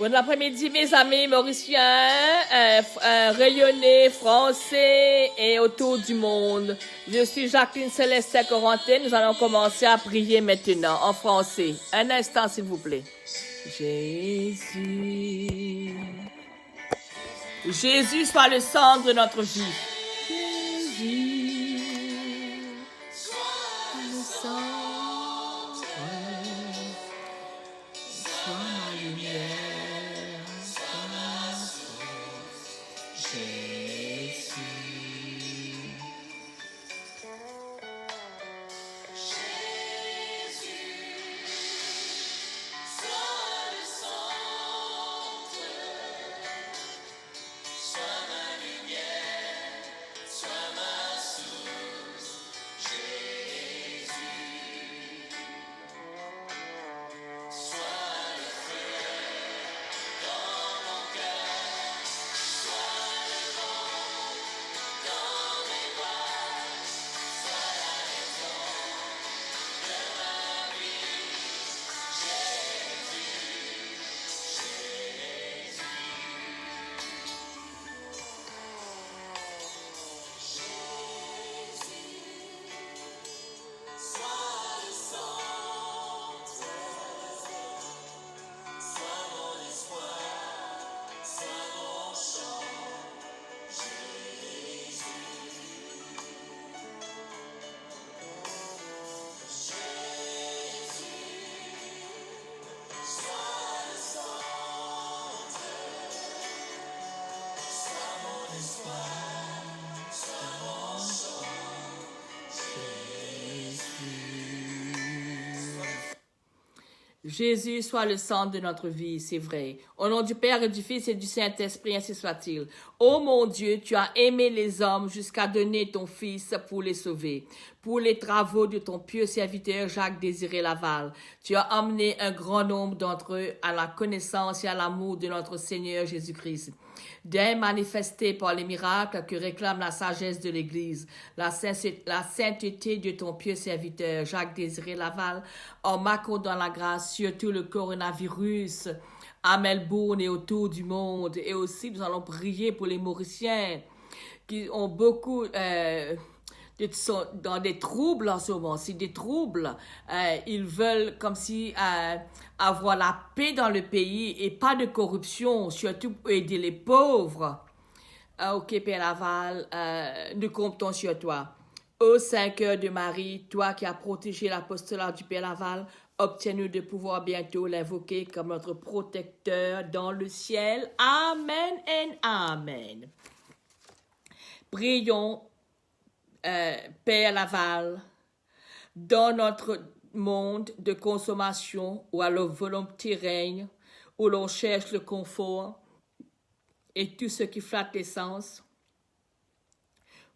Bon après-midi, mes amis mauriciens, rayonnés, français et autour du monde. Je suis Jacqueline Célestin Corentin. Nous allons commencer à prier maintenant en français. Un instant, s'il vous plaît. Jésus. Jésus soit le centre de notre vie. Jésus soit le centre. Sois ma lumière. Sois ma source. Jésus. Jésus soit le centre de notre vie, c'est vrai. Au nom du Père et du Fils et du Saint-Esprit, ainsi soit-il. Ô mon Dieu, tu as aimé les hommes jusqu'à donner ton Fils pour les sauver. Pour les travaux de ton pieux serviteur Jacques-Désiré Laval, tu as amené un grand nombre d'entre eux à la connaissance et à l'amour de notre Seigneur Jésus-Christ. D'un manifesté par les miracles que réclame la sagesse de l'Église, la sainteté de ton pieux serviteur Jacques-Désiré Laval, en m'accordant la grâce sur tout le coronavirus à Melbourne et autour du monde. Et aussi, nous allons prier pour les Mauriciens qui ont beaucoup sont dans des troubles en ce moment. C'est des troubles. Ils veulent comme si avoir la paix dans le pays et pas de corruption, surtout pour aider les pauvres. Ok, Père Laval, nous comptons sur toi. Ô Saint Cœur de Marie, toi qui as protégé l'apostolat du Père Laval, obtiens-nous de pouvoir bientôt l'invoquer comme notre protecteur dans le ciel. Amen et Amen. Prions, Père Laval, dans notre monde de consommation où la volonté règne, où l'on cherche le confort et tout ce qui flatte les sens,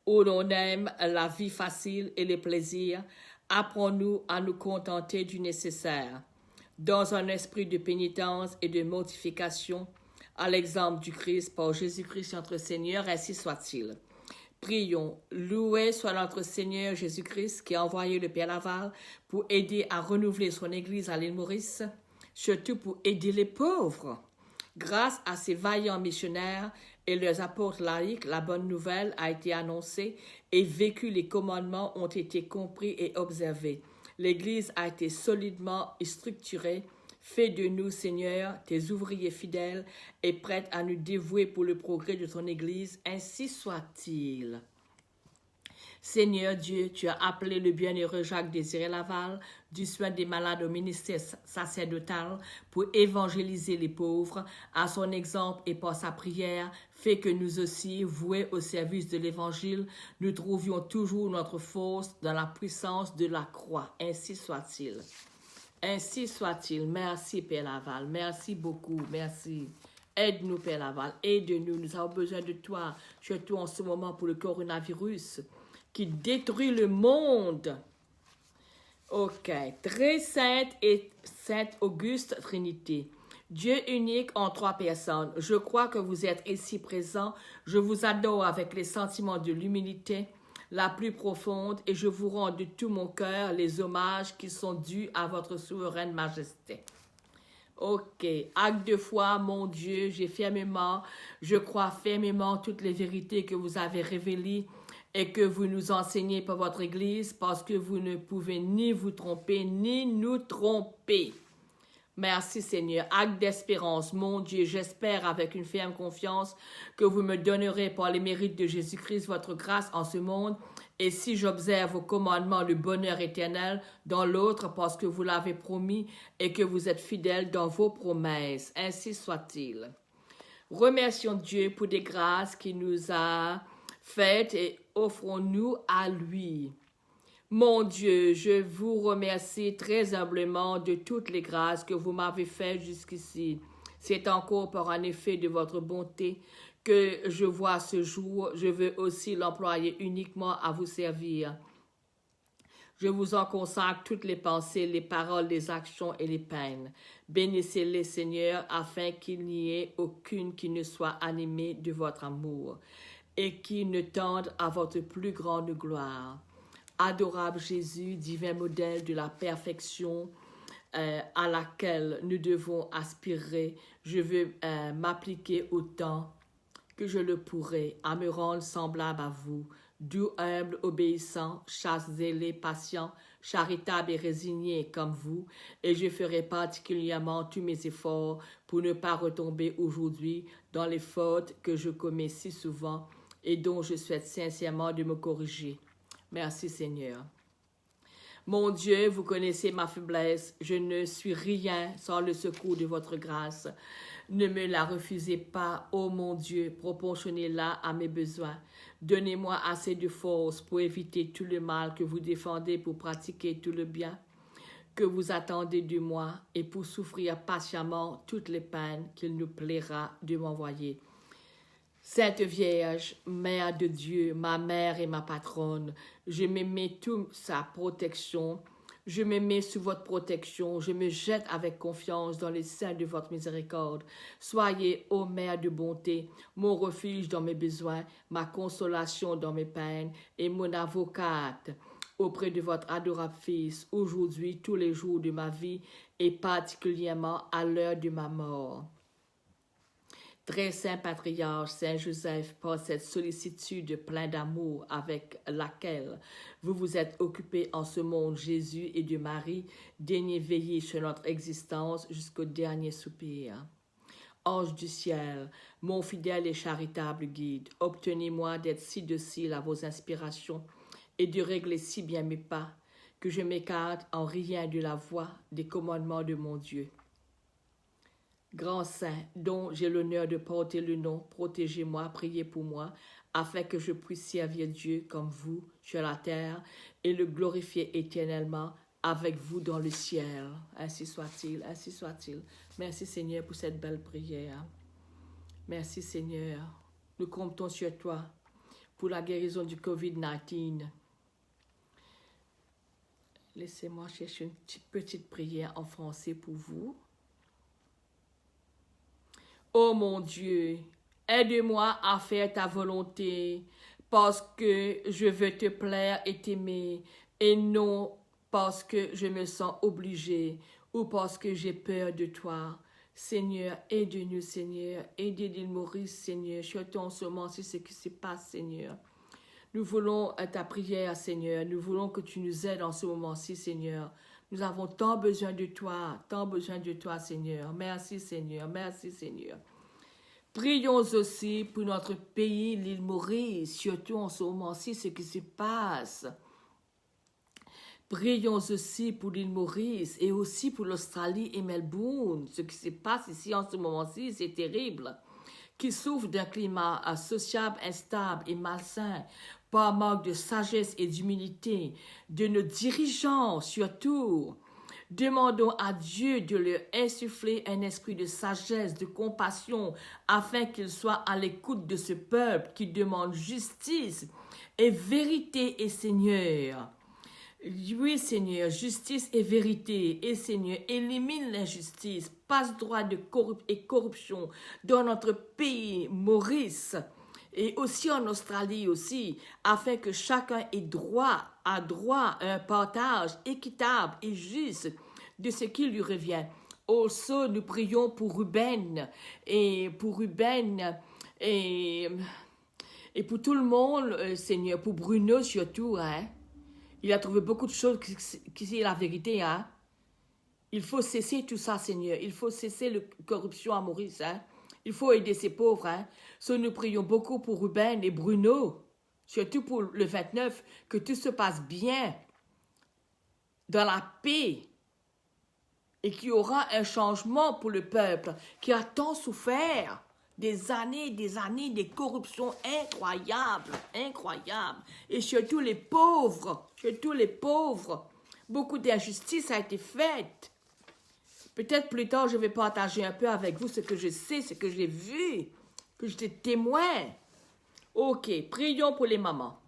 où l'on aime la vie facile et les plaisirs, apprends-nous à nous contenter du nécessaire, dans un esprit de pénitence et de mortification, à l'exemple du Christ, par Jésus-Christ notre Seigneur, ainsi soit-il. Prions, loué soit notre Seigneur Jésus-Christ qui a envoyé le Père Laval pour aider à renouveler son Église à l'île Maurice, surtout pour aider les pauvres. Grâce à ces vaillants missionnaires et leurs apôtres laïcs, la bonne nouvelle a été annoncée et vécue, les commandements ont été compris et observés. L'Église a été solidement structurée. Fais de nous, Seigneur, tes ouvriers fidèles et prêts à nous dévouer pour le progrès de ton Église, ainsi soit-il. Seigneur Dieu, tu as appelé le bienheureux Jacques-Désiré Laval du soin des malades au ministère sacerdotal pour évangéliser les pauvres. À son exemple et par sa prière, fais que nous aussi, voués au service de l'Évangile, nous trouvions toujours notre force dans la puissance de la croix. Ainsi soit-il. Ainsi soit-il. Merci, Père Laval. Merci beaucoup. Merci. Aide-nous, Père Laval. Aide-nous. Nous avons besoin de toi, surtout en ce moment pour le coronavirus qui détruit le monde. Ok. Très sainte et sainte Auguste Trinité. Dieu unique en trois personnes. Je crois que vous êtes ici présents. Je vous adore avec les sentiments de l'humilité la plus profonde et je vous rends de tout mon cœur les hommages qui sont dus à votre souveraine majesté. Ok, acte de foi, mon Dieu, je crois fermement toutes les vérités que vous avez révélées et que vous nous enseignez par votre Église parce que vous ne pouvez ni vous tromper ni nous tromper. Merci Seigneur. Acte d'espérance, mon Dieu, j'espère avec une ferme confiance que vous me donnerez par les mérites de Jésus-Christ votre grâce en ce monde et si j'observe vos commandements le bonheur éternel dans l'autre parce que vous l'avez promis et que vous êtes fidèles dans vos promesses. Ainsi soit-il. Remercions Dieu pour des grâces qu'il nous a faites et offrons-nous à lui. Mon Dieu, je vous remercie très humblement de toutes les grâces que vous m'avez faites jusqu'ici. C'est encore par un effet de votre bonté que je vois ce jour. Je veux aussi l'employer uniquement à vous servir. Je vous en consacre toutes les pensées, les paroles, les actions et les peines. Bénissez-les, Seigneur, afin qu'il n'y ait aucune qui ne soit animée de votre amour et qui ne tende à votre plus grande gloire. Adorable Jésus, divin modèle de la perfection à laquelle nous devons aspirer, je veux m'appliquer autant que je le pourrai à me rendre semblable à vous, doux, humble, obéissant, chaste, zélé, patient, charitable et résigné comme vous, et je ferai particulièrement tous mes efforts pour ne pas retomber aujourd'hui dans les fautes que je commets si souvent et dont je souhaite sincèrement de me corriger. Merci Seigneur. Mon Dieu, vous connaissez ma faiblesse. Je ne suis rien sans le secours de votre grâce. Ne me la refusez pas, ô mon Dieu, proportionnez-la à mes besoins. Donnez-moi assez de force pour éviter tout le mal que vous défendez pour pratiquer tout le bien que vous attendez de moi et pour souffrir patiemment toutes les peines qu'il nous plaira de m'envoyer. Sainte Vierge, Mère de Dieu, ma mère et ma patronne, je me mets sous sa protection, je me mets sous votre protection, je me jette avec confiance dans les seins de votre miséricorde. Soyez, ô Mère de bonté, mon refuge dans mes besoins, ma consolation dans mes peines et mon avocate auprès de votre adorable Fils, aujourd'hui, tous les jours de ma vie et particulièrement à l'heure de ma mort. Très saint patriarche Saint Joseph, par cette sollicitude pleine d'amour avec laquelle vous vous êtes occupé en ce monde Jésus et de Marie, daignez veiller sur notre existence jusqu'au dernier soupir. Ange du ciel, mon fidèle et charitable guide, obtenez-moi d'être si docile à vos inspirations et de régler si bien mes pas que je m'écarte en rien de la voie des commandements de mon Dieu. Grand Saint, dont j'ai l'honneur de porter le nom, protégez-moi, priez pour moi, afin que je puisse servir Dieu comme vous sur la terre et le glorifier éternellement avec vous dans le ciel. Ainsi soit-il, ainsi soit-il. Merci Seigneur pour cette belle prière. Merci Seigneur. Nous comptons sur toi pour la guérison du COVID-19. Laissez-moi chercher une petite prière en français pour vous. Ô mon Dieu, aide-moi à faire ta volonté parce que je veux te plaire et t'aimer et non parce que je me sens obligée ou parce que j'ai peur de toi. Seigneur, aide-nous, Seigneur. Aidez l'île Maurice, Seigneur. Surtout en ce moment, c'est ce qui se passe, Seigneur. Nous voulons ta prière, Seigneur. Nous voulons que tu nous aides en ce moment-ci, Seigneur. Nous avons tant besoin de toi, Seigneur. Merci, Seigneur. Merci, Seigneur. Prions aussi pour notre pays, l'île Maurice, surtout en ce moment-ci, ce qui se passe. Prions aussi pour l'île Maurice et aussi pour l'Australie et Melbourne. Ce qui se passe ici en ce moment-ci, c'est terrible. Qui souffrent d'un climat sociable instable et malsain, par manque de sagesse et d'humilité, de nos dirigeants surtout. Demandons à Dieu de leur insuffler un esprit de sagesse, de compassion, afin qu'ils soient à l'écoute de ce peuple qui demande justice et vérité et Seigneur. Oui, Seigneur, justice et vérité. Et Seigneur, élimine l'injustice, passe droit et corruption dans notre pays, Maurice, et aussi en Australie aussi, afin que chacun ait droit à un partage équitable et juste de ce qui lui revient. Also, nous prions pour Ruben et et pour tout le monde, Seigneur, pour Bruno surtout, hein. Il a trouvé beaucoup de choses qui c'est la vérité, hein. Il faut cesser tout ça, Seigneur. Il faut cesser la corruption à Maurice, hein. Il faut aider ces pauvres, hein. So, nous prions beaucoup pour Ruben et Bruno, surtout pour le 29, que tout se passe bien, dans la paix, et qu'il y aura un changement pour le peuple qui a tant souffert. Des années, des corruptions incroyables, incroyables. Et surtout les pauvres, beaucoup d'injustice a été faite. Peut-être plus tard, je vais partager un peu avec vous ce que je sais, ce que j'ai vu, que j'étais témoin. Ok, prions pour les mamans.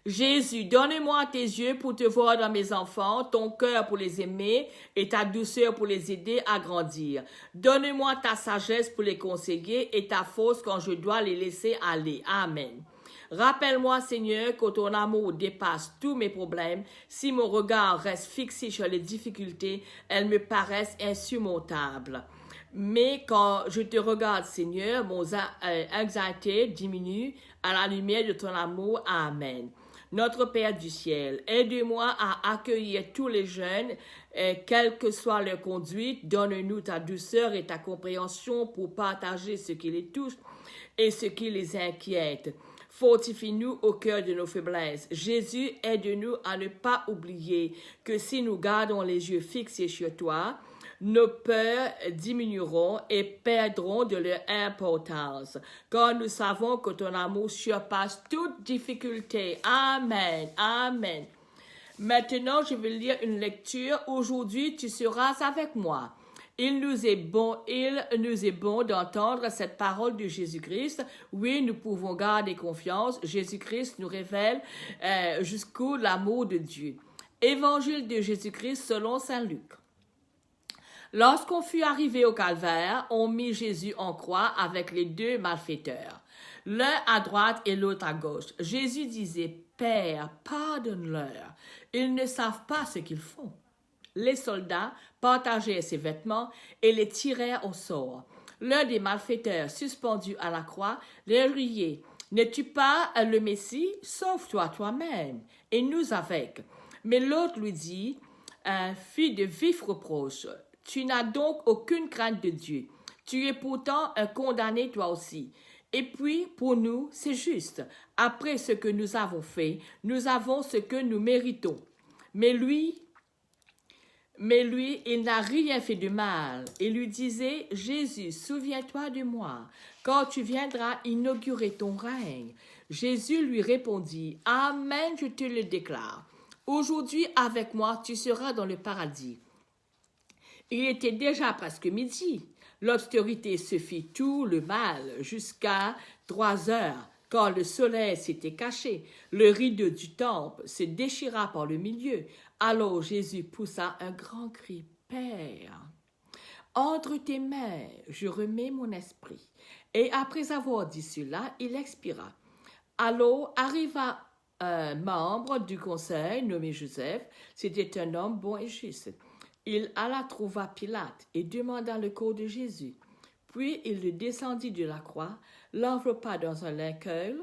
Jésus, donne-moi tes yeux pour te voir dans mes enfants, ton cœur pour les aimer et ta douceur pour les aider à grandir. Donne-moi ta sagesse pour les conseiller et ta force quand je dois les laisser aller. Amen. Rappelle-moi, Seigneur, que ton amour dépasse tous mes problèmes. Si mon regard reste fixé sur les difficultés, elles me paraissent insurmontables. Mais quand je te regarde, Seigneur, mon anxiété diminue à la lumière de ton amour. Amen. Notre Père du ciel, aide-moi à accueillir tous les jeunes, quelle que soit leur conduite. Donne-nous ta douceur et ta compréhension pour partager ce qui les touche et ce qui les inquiète. Fortifie-nous au cœur de nos faiblesses. Jésus, aide-nous à ne pas oublier que si nous gardons les yeux fixés sur toi, nos peurs diminueront et perdront de leur importance, car nous savons que ton amour surpasse toute difficulté. Amen. Amen. Maintenant, je vais lire une lecture. Aujourd'hui, tu seras avec moi. Il nous est bon d'entendre cette parole de Jésus-Christ. Oui, nous pouvons garder confiance. Jésus-Christ nous révèle jusqu'où l'amour de Dieu. Évangile de Jésus-Christ selon Saint Luc. Lorsqu'on fut arrivé au calvaire, on mit Jésus en croix avec les deux malfaiteurs, l'un à droite et l'autre à gauche. Jésus disait, « Père, pardonne-leur, ils ne savent pas ce qu'ils font. » Les soldats partageaient ses vêtements et les tirèrent au sort. L'un des malfaiteurs, suspendu à la croix, leur riait, « N'es-tu pas le Messie? Sauve-toi toi-même, et nous avec. » Mais l'autre lui dit, fit de vifs reproches. « Tu n'as donc aucune crainte de Dieu. Tu es pourtant un condamné toi aussi. Et puis, pour nous, c'est juste. Après ce que nous avons fait, nous avons ce que nous méritons. Mais lui, il n'a rien fait de mal. Il lui disait, « Jésus, souviens-toi de moi, quand tu viendras inaugurer ton règne. » Jésus lui répondit, « Amen, je te le déclare. Aujourd'hui, avec moi, tu seras dans le paradis. » Il était déjà presque midi. L'obscurité se fit tout le mal jusqu'à 3 heures, quand le soleil s'était caché. Le rideau du temple se déchira par le milieu. Alors Jésus poussa un grand cri, « Père, entre tes mains, je remets mon esprit. » Et après avoir dit cela, il expira. Alors arriva un membre du conseil nommé Joseph. C'était un homme bon et juste. Il alla trouva Pilate et demanda le corps de Jésus. Puis il le descendit de la croix, l'enveloppa dans un linceul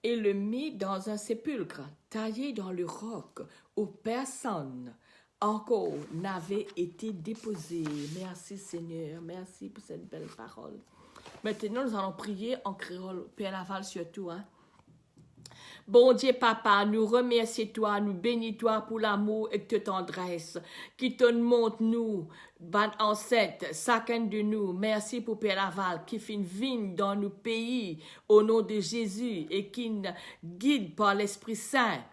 et le mit dans un sépulcre taillé dans le roc où personne encore n'avait été déposé. Merci Seigneur, merci pour cette belle parole. Maintenant, nous allons prier en créole, Père Laval surtout, hein. Bon Dieu, Papa, nous remercions toi, nous bénis toi pour l'amour et ta tendresse qui te montre nous, ban ancêtres, chacun de nous. Merci pour Père Laval qui fait une vigne dans nos pays au nom de Jésus et qui nous guide par l'Esprit Saint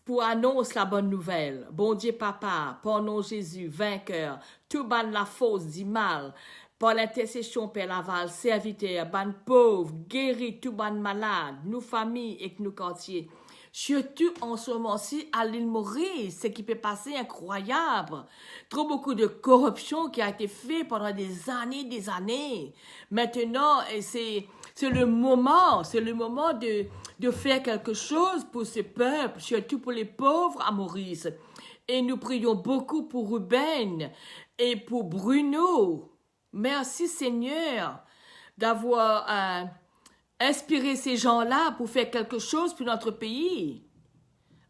pour annoncer la bonne nouvelle. Bon Dieu, Papa, par nom Jésus, vainqueur, tout ban la force du mal. Par l'intercession, Père Laval, serviteur, ban pauvre, guéri tout ban malade, nous familles et nous quartiers. Surtout en ce moment-ci, à l'île Maurice, ce qui peut passer incroyable. Trop beaucoup de corruption qui a été faite pendant des années. Maintenant, c'est le moment de faire quelque chose pour ce peuple, surtout pour les pauvres à Maurice. Et nous prions beaucoup pour Ruben Et pour Bruno, merci Seigneur d'avoir inspiré ces gens-là pour faire quelque chose pour notre pays.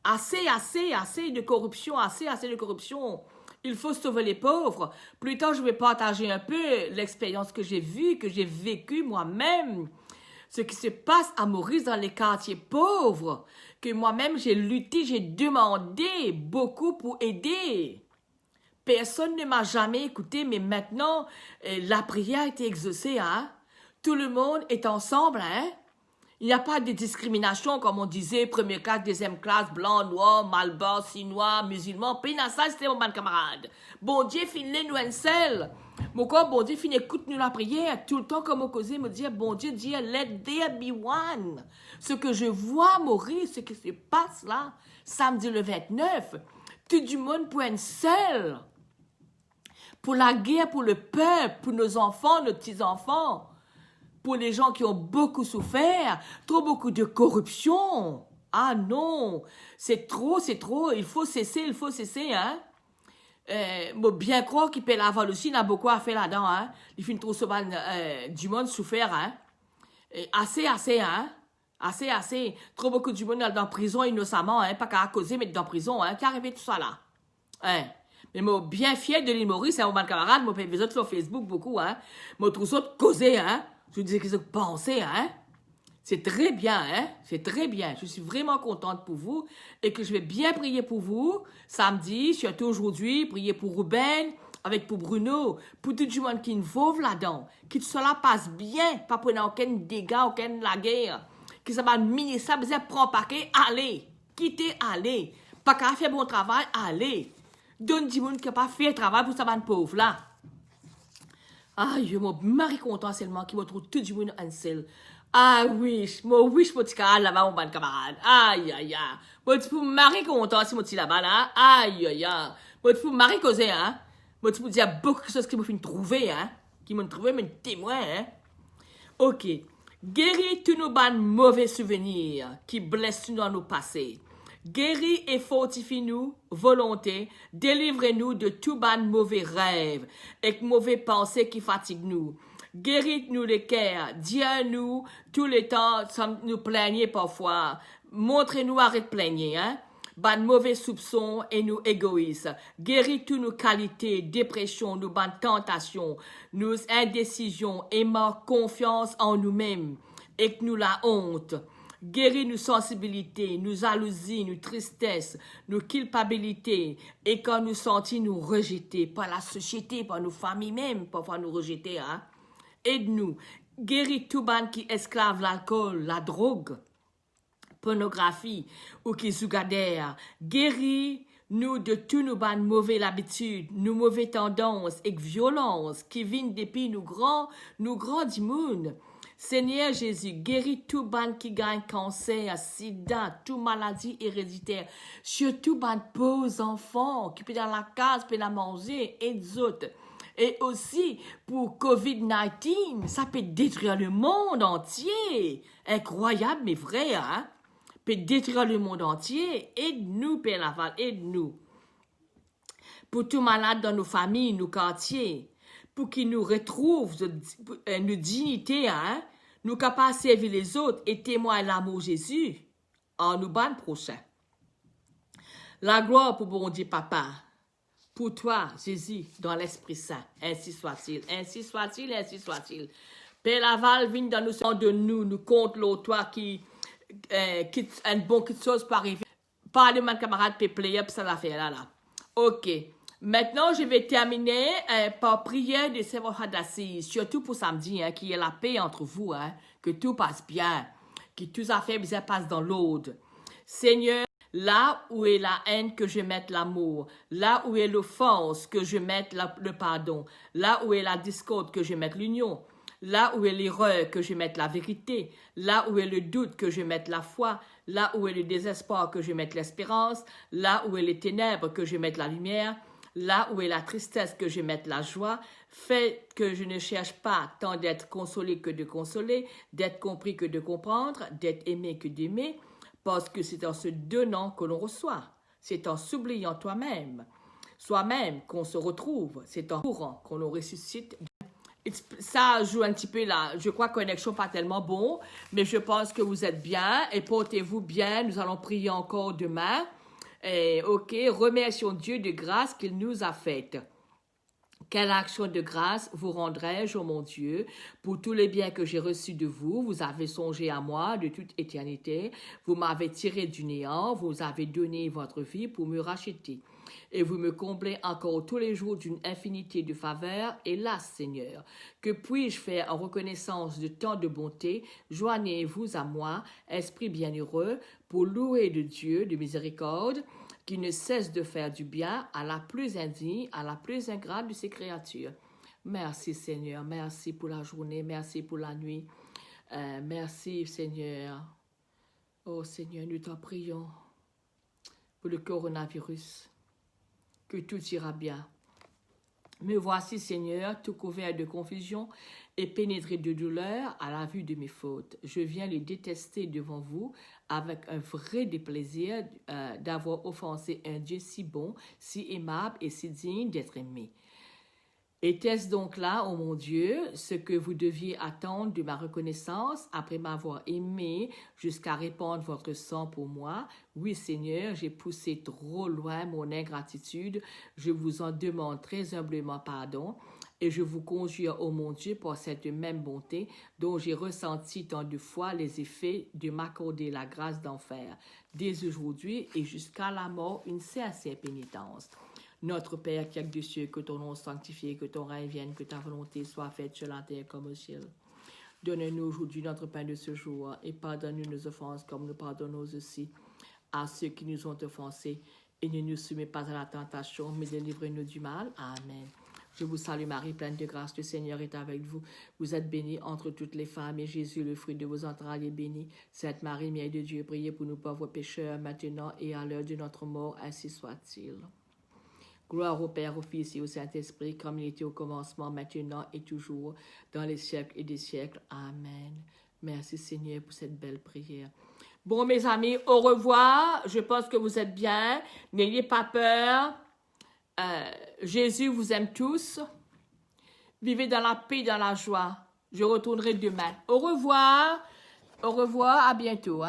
Assez de corruption, assez de corruption. Il faut sauver les pauvres. Plus tard, je vais partager un peu l'expérience que j'ai vue, que j'ai vécue moi-même. Ce qui se passe à Maurice dans les quartiers pauvres. Que moi-même, j'ai lutté, j'ai demandé beaucoup pour aider. Personne ne m'a jamais écouté, mais maintenant, la prière a été exaucée, hein. Tout le monde est ensemble, hein. Il n'y a pas de discrimination, comme on disait, première classe, deuxième classe, blanc, noir, malbas, sinois, musulman. Pénassa, c'était mon bon camarade. Bon Dieu, finit nous un seul. Mon corps, bon Dieu, finit écoute-nous la prière. Tout le temps, comme on causait, me dire, bon Dieu, dire, let there be one. Ce que je vois, Maurice, ce qui se passe là, samedi le 29, tout du monde pour un seul. Pour la guerre, pour le peuple, pour nos enfants, nos petits-enfants. Pour les gens qui ont beaucoup souffert, trop beaucoup de corruption. Ah non, c'est trop, il faut cesser, hein. Bien croire qu'il peut l'avoir aussi, il a beaucoup à faire là-dedans, hein. Il fait trop souvent du monde souffert, hein. Assez, hein. Assez. Trop beaucoup du monde dans la prison innocemment, hein. Pas qu'à causer, mais dans la prison, hein. Qui a arrivé tout ça là. Hein. Mais moi, bien fier de l'île Maurice, c'est un bon camarade, moi, j'ai autres sur Facebook beaucoup, hein. Moi, tout ça, causer, hein. Je vous disais que vous pensez, hein? C'est très bien, hein? C'est très bien. Je suis vraiment contente pour vous et que je vais bien prier pour vous samedi, surtout aujourd'hui, prier pour Ruben, avec pour Bruno, pour tout le monde qui est involve là-dedans, que cela passe bien, pas pour aucun dégât, aucune la guerre, que ça va miner ça, vous prendre paquet, allez, quittez, allez, pas qu'à faire bon travail, allez, donne du monde qui n'a pas fait le travail pour ça va pauvre là. Aïe, je me marie content seulement qui me trouve tout du monde en seul. Ah oui, je me dis là-bas, mon bon camarade. Aïe. Moi, tu peux me marie content si je suis là-bas, là. Aïe. Moi, tu peux me marie causer, hein. Moi, tu peux dire beaucoup de choses qui me font trouver, hein. Qui m'ont trouvé, mais témoin, hein. Ok. Guéris tous nos mauvais souvenirs qui blessent nous dans nos passés. Guéris et fortifie-nous, volonté, délivrez-nous de tout ban mauvais rêves et mauvais pensées qui fatiguent nous. Guéris-nous les cœurs, dis à nous tout le temps, sans nous plaigner parfois. Montrez-nous arrête de plaigner, hein. Ban mauvais soupçons et nous égoïstes. Guéris toutes nos qualités, dépression, nos ban tentations, nos indécisions et manque confiance en nous-mêmes et nous la honte. Guéris nos sensibilités, nos jalousies, nos tristesses, nos culpabilités, et quand nous sentons nous rejeter par la société, par nos familles même, parfois nous rejeter, hein. Aide-nous. Guéris tout ban qui esclave l'alcool, la drogue, pornographie ou qui sougadère. Guéris-nous de tous nos ban mauvaises habitudes, nos mauvaises tendances et violences qui viennent depuis nos grands du monde. Seigneur Jésus, guéris tout ban qui gagne cancer, sida, toute maladie héréditaire, surtout ban pauvres enfants qui peuvent dans la case, peuvent la manger et des autres. Et aussi pour COVID-19, ça peut détruire le monde entier. Incroyable mais vrai, hein? Peut détruire le monde entier. Aide-nous, Père Laval, aide-nous. Pour tout malade dans nos familles, nos quartiers, pour qu'ils nous retrouvent nos dignités, hein? Nous capables de servir les autres et témoigner l'amour de Jésus en nous ban prochain. La gloire pour bon Dieu Papa, pour toi, Jésus, dans l'Esprit Saint. Ainsi soit-il, ainsi soit-il, ainsi soit-il. Père Laval, viens dans nous sens de nous compte l'autre, toi qui un bon quelque chose peut arriver. Parlez, mon camarade, peut player, ça l'affaire là. Ok. Maintenant, je vais terminer par prière de Seigneur d'Assise, surtout pour samedi, hein, qu'il y ait la paix entre vous, hein, que tout passe bien, que toutes affaires bien passent dans l'ordre. Seigneur, là où est la haine, que je mette l'amour. Là où est l'offense, que je mette le pardon. Là où est la discorde, que je mette l'union. Là où est l'erreur, que je mette la vérité. Là où est le doute, que je mette la foi. Là où est le désespoir, que je mette l'espérance. Là où est les ténèbres, que je mette la lumière. Là où est la tristesse, que je mette la joie. Fais que je ne cherche pas tant d'être consolé que de consoler, d'être compris que de comprendre, d'être aimé que d'aimer, parce que c'est en se donnant que l'on reçoit. C'est en s'oubliant toi-même. soi-même qu'on se retrouve. C'est en courant qu'on nous ressuscite. Ça joue un petit peu là. Je crois connexion pas tellement bon, mais je pense que vous êtes bien et portez-vous bien. Nous allons prier encore demain. Et, ok, remercions Dieu de grâce qu'il nous a faite. Quelle action de grâce vous rendrai-je, ô mon Dieu, pour tous les biens que j'ai reçus de vous? Vous avez songé à moi de toute éternité. Vous m'avez tiré du néant. Vous avez donné votre vie pour me racheter. Et vous me comblez encore tous les jours d'une infinité de faveurs. Hélas, Seigneur, que puis-je faire en reconnaissance de tant de bonté? Joignez-vous à moi, Esprit bienheureux, pour louer de Dieu de miséricorde, qui ne cesse de faire du bien à la plus indigne, à la plus ingrate de ses créatures. Merci Seigneur, merci pour la journée, merci pour la nuit. Merci Seigneur. Oh Seigneur, nous t'en prions pour le coronavirus, que tout ira bien. Me voici Seigneur, tout couvert de confusion et pénétré de douleur à la vue de mes fautes. Je viens les détester devant vous avec un vrai déplaisir d'avoir offensé un Dieu si bon, si aimable et si digne d'être aimé. Était-ce donc là, ô mon Dieu, ce que vous deviez attendre de ma reconnaissance après m'avoir aimé jusqu'à répandre votre sang pour moi? Oui, Seigneur, j'ai poussé trop loin mon ingratitude. Je vous en demande très humblement pardon et je vous conjure, ô mon Dieu, par cette même bonté dont j'ai ressenti tant de fois les effets de m'accorder la grâce d'en faire dès aujourd'hui et jusqu'à la mort une sincère pénitence. Notre Père qui es des cieux, que ton nom soit sanctifié, que ton règne vienne, que ta volonté soit faite sur la terre comme au ciel. Donne-nous aujourd'hui notre pain de ce jour et pardonne-nous nos offenses comme nous pardonnons aussi à ceux qui nous ont offensés. Et ne nous soumets pas à la tentation, mais délivre-nous du mal. Amen. Je vous salue Marie, pleine de grâce, le Seigneur est avec vous. Vous êtes bénie entre toutes les femmes et Jésus, le fruit de vos entrailles, est béni. Sainte Marie, Mère de Dieu, priez pour nous pauvres pécheurs, maintenant et à l'heure de notre mort, ainsi soit-il. Gloire au Père, au Fils et au Saint-Esprit, comme il était au commencement, maintenant et toujours, dans les siècles et des siècles. Amen. Merci Seigneur pour cette belle prière. Bon, mes amis, au revoir. Je pense que vous êtes bien. N'ayez pas peur. Jésus vous aime tous. Vivez dans la paix, dans la joie. Je retournerai demain. Au revoir. Au revoir. À bientôt.